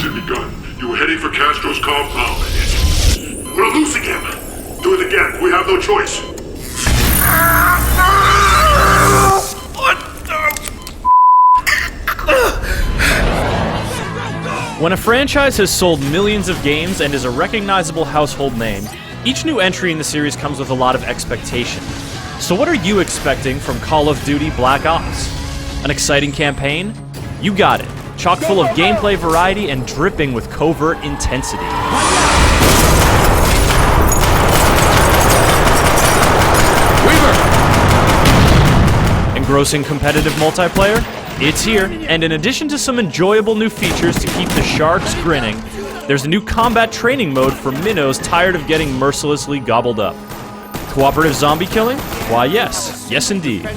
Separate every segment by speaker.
Speaker 1: had begun. You were heading for Castro's compound. We're losing him. Do it again. We have no choice.
Speaker 2: What When a franchise has sold millions of games and is a recognizable household name, each new entry in the series comes with a lot of expectation. So what are you expecting from Call of Duty Black Ops? An exciting campaign? You got it. Chock full of gameplay variety and dripping with covert intensity. Engrossing competitive multiplayer? It's here, and in addition to some enjoyable new features to keep the sharks grinning, there's a new combat training mode for minnows tired of getting mercilessly gobbled up. Cooperative zombie killing? Why yes. Yes indeed.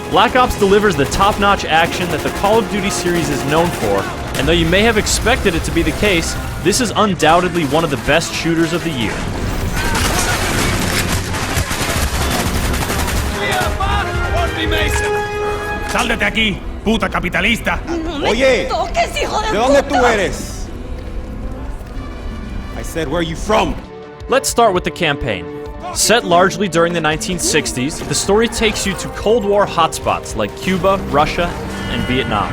Speaker 2: Black Ops delivers the top-notch action that the Call of Duty series is known for, and though you may have expected it to be the case, this is undoubtedly one of the best shooters of the year.
Speaker 3: ¡Sal de aquí, puta capitalista!
Speaker 4: Oye, ¿de dónde tú eres? I said, where are you from?
Speaker 2: Let's start with the campaign. Set largely during the 1960s, the story takes you to Cold War hotspots like Cuba, Russia, and Vietnam.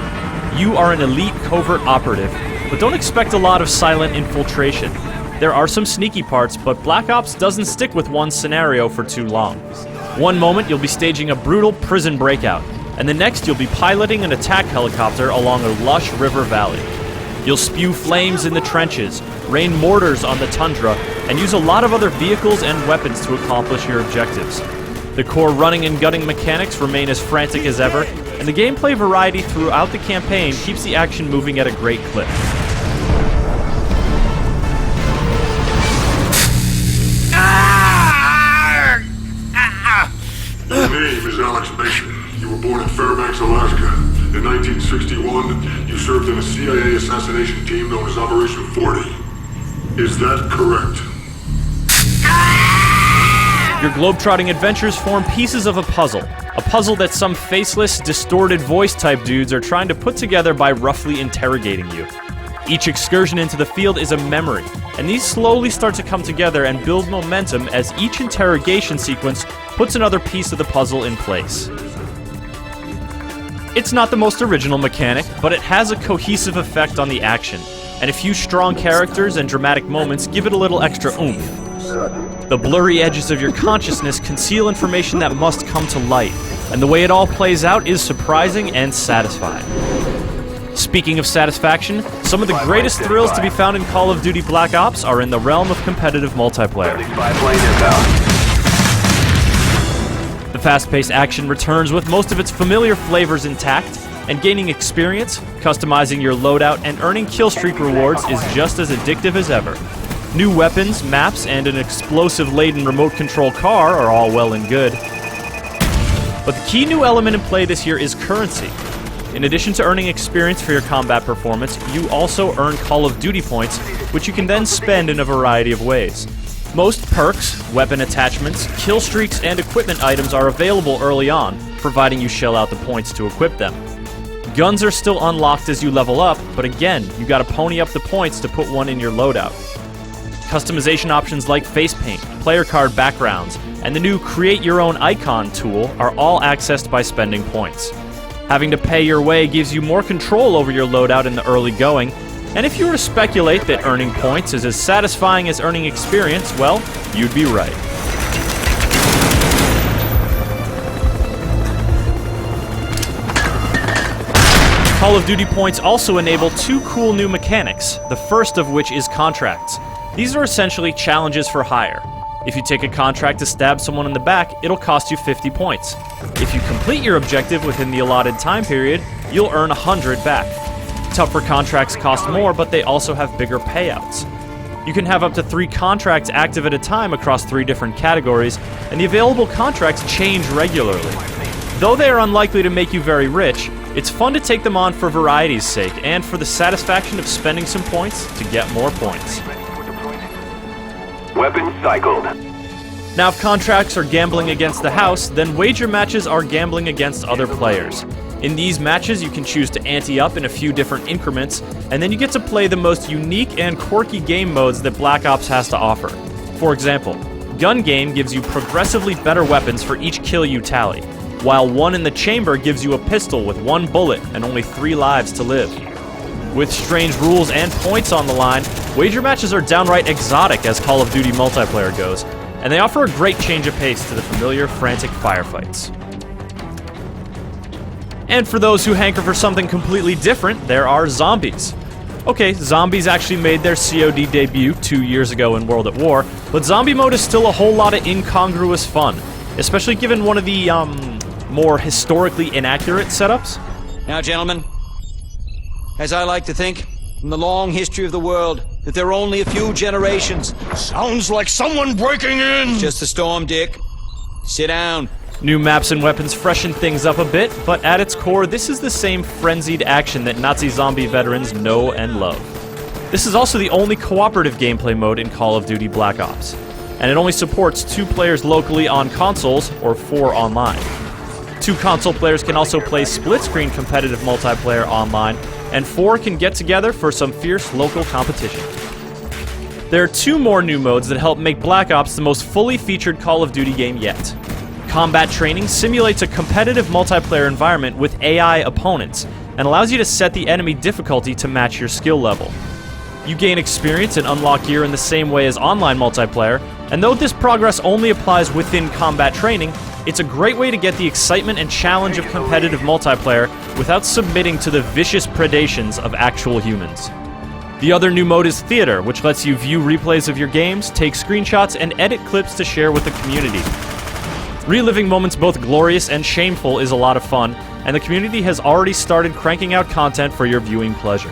Speaker 2: You are an elite covert operative, but don't expect a lot of silent infiltration. There are some sneaky parts, but Black Ops doesn't stick with one scenario for too long. One moment you'll be staging a brutal prison breakout, and the next you'll be piloting an attack helicopter along a lush river valley. You'll spew flames in the trenches, rain mortars on the tundra, and use a lot of other vehicles and weapons to accomplish your objectives. The core running and gunning mechanics remain as frantic as ever, and the gameplay variety throughout the campaign keeps the action moving at a great clip.
Speaker 1: Your name is Alex Mason. You were born in Fairbanks, Alaska. In 1961, you served in a CIA assassination team known as Operation 40. Is that correct?
Speaker 2: Your globetrotting adventures form pieces of a puzzle that some faceless, distorted voice-type dudes are trying to put together by roughly interrogating you. Each excursion into the field is a memory, and these slowly start to come together and build momentum as each interrogation sequence puts another piece of the puzzle in place. It's not the most original mechanic, but it has a cohesive effect on the action, and a few strong characters and dramatic moments give it a little extra oomph. The blurry edges of your consciousness conceal information that must come to light, and the way it all plays out is surprising and satisfying. Speaking of satisfaction, some of the greatest thrills to be found in Call of Duty Black Ops are in the realm of competitive multiplayer. The fast-paced action returns with most of its familiar flavors intact, and gaining experience, customizing your loadout, and earning killstreak rewards is just as addictive as ever. New weapons, maps, and an explosive-laden remote control car are all well and good. But the key new element in play this year is currency. In addition to earning experience for your combat performance, you also earn Call of Duty points, which you can then spend in a variety of ways. Most perks, weapon attachments, kill streaks, and equipment items are available early on, providing you shell out the points to equip them. Guns are still unlocked as you level up, but again, you gotta pony up the points to put one in your loadout. Customization options like face paint, player card backgrounds, and the new Create Your Own Icon tool are all accessed by spending points. Having to pay your way gives you more control over your loadout in the early going, and if you were to speculate that earning points is as satisfying as earning experience, well, you'd be right. Call of Duty points also enable two cool new mechanics, the first of which is contracts. These are essentially challenges for hire. If you take a contract to stab someone in the back, it'll cost you 50 points. If you complete your objective within the allotted time period, you'll earn 100 back. Tougher contracts cost more, but they also have bigger payouts. You can have up to 3 contracts active at a time across 3 different categories, and the available contracts change regularly. Though they are unlikely to make you very rich, it's fun to take them on for variety's sake and for the satisfaction of spending some points to get more points.
Speaker 5: Weapons cycled.
Speaker 2: Now, if contracts are gambling against the house, then wager matches are gambling against other players. In these matches, you can choose to ante up in a few different increments, and then you get to play the most unique and quirky game modes that Black Ops has to offer. For example, Gun Game gives you progressively better weapons for each kill you tally, while One in the Chamber gives you a pistol with 1 bullet and only 3 lives to live. With strange rules and points on the line, wager matches are downright exotic as Call of Duty multiplayer goes, and they offer a great change of pace to the familiar, frantic firefights. And for those who hanker for something completely different, there are zombies. Okay, zombies actually made their COD debut 2 years ago in World at War, but zombie mode is still a whole lot of incongruous fun, especially given one of the, more historically inaccurate setups.
Speaker 5: Now, gentlemen, as I like to think, in the long history of the world, that there are only a few generations.
Speaker 3: Sounds like someone breaking in!
Speaker 5: Just a storm, Dick. Sit down.
Speaker 2: New maps and weapons freshen things up a bit, but at its core, this is the same frenzied action that Nazi zombie veterans know and love. This is also the only cooperative gameplay mode in Call of Duty Black Ops, and it only supports 2 players locally on consoles, or 4 online. 2 console players can also play split-screen competitive multiplayer online, and 4 can get together for some fierce local competition. There are 2 more new modes that help make Black Ops the most fully featured Call of Duty game yet. Combat Training simulates a competitive multiplayer environment with AI opponents, and allows you to set the enemy difficulty to match your skill level. You gain experience and unlock gear in the same way as online multiplayer, and though this progress only applies within Combat Training, it's a great way to get the excitement and challenge of competitive multiplayer without submitting to the vicious predations of actual humans. The other new mode is Theater, which lets you view replays of your games, take screenshots, and edit clips to share with the community. Reliving moments both glorious and shameful is a lot of fun, and the community has already started cranking out content for your viewing pleasure.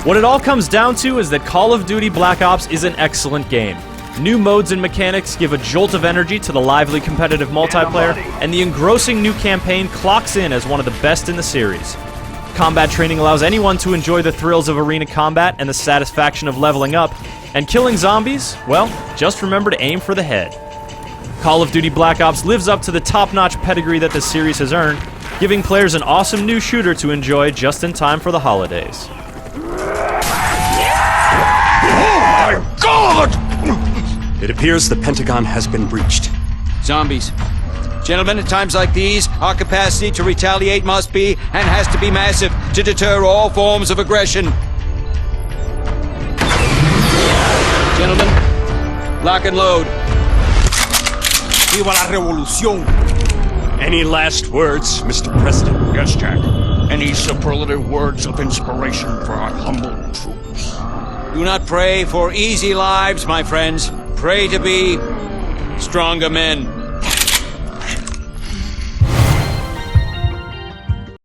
Speaker 2: What it all comes down to is that Call of Duty Black Ops is an excellent game. New modes and mechanics give a jolt of energy to the lively competitive multiplayer, and the engrossing new campaign clocks in as one of the best in the series. Combat Training allows anyone to enjoy the thrills of arena combat and the satisfaction of leveling up, and killing zombies, well, just remember to aim for the head. Call of Duty Black Ops lives up to the top-notch pedigree that the series has earned, giving players an awesome new shooter to enjoy just in time for the holidays.
Speaker 3: My God!
Speaker 4: It appears the Pentagon has been breached.
Speaker 5: Zombies. Gentlemen, at times like these, our capacity to retaliate must be, and has to be, massive to deter all forms of aggression. Gentlemen, lock and load.
Speaker 4: Viva la revolución! Any last words, Mr. President?
Speaker 3: Yes, Jack. Any superlative words of inspiration for our humble troops?
Speaker 5: Do not pray for easy lives, my friends. Pray to be stronger men.